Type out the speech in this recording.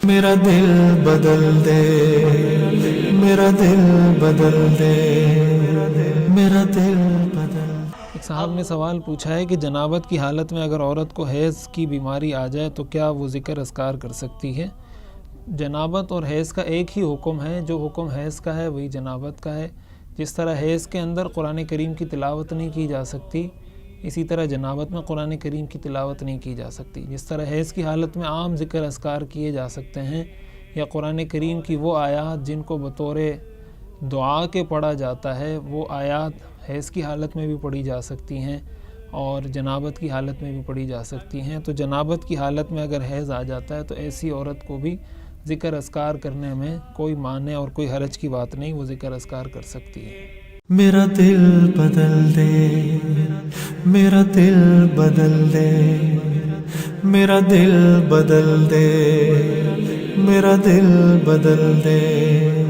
میرا دل بدل دے، میرا دل بدل دے، میرا دل بدل دے۔ ایک صاحب نے سوال پوچھا ہے کہ جنابت کی حالت میں اگر عورت کو حیض کی بیماری آ جائے تو کیا وہ ذکر اذکار کر سکتی ہے؟ جنابت اور حیض کا ایک ہی حکم ہے، جو حکم حیض کا ہے وہی جنابت کا ہے۔ جس طرح حیض کے اندر قرآن کریم کی تلاوت نہیں کی جا سکتی، اسی طرح جنابت میں قرآن کریم کی تلاوت نہیں کی جا سکتی۔ جس طرح حیض کی حالت میں عام ذکر اذکار کیے جا سکتے ہیں یا قرآن کریم کی وہ آیات جن کو بطور دعا کے پڑھا جاتا ہے وہ آیات حیض کی حالت میں بھی پڑھی جا سکتی ہیں اور جنابت کی حالت میں بھی پڑھی جا سکتی ہیں۔ تو جنابت کی حالت میں اگر حیض آ جاتا ہے تو ایسی عورت کو بھی ذکر اذکار کرنے میں کوئی مانع اور کوئی حرج کی بات نہیں، وہ ذکر اذکار کر سکتی ہے۔ میرا دل بدل دے، میرا دل بدل دے، میرا دل بدل دے، میرا دل بدل دے۔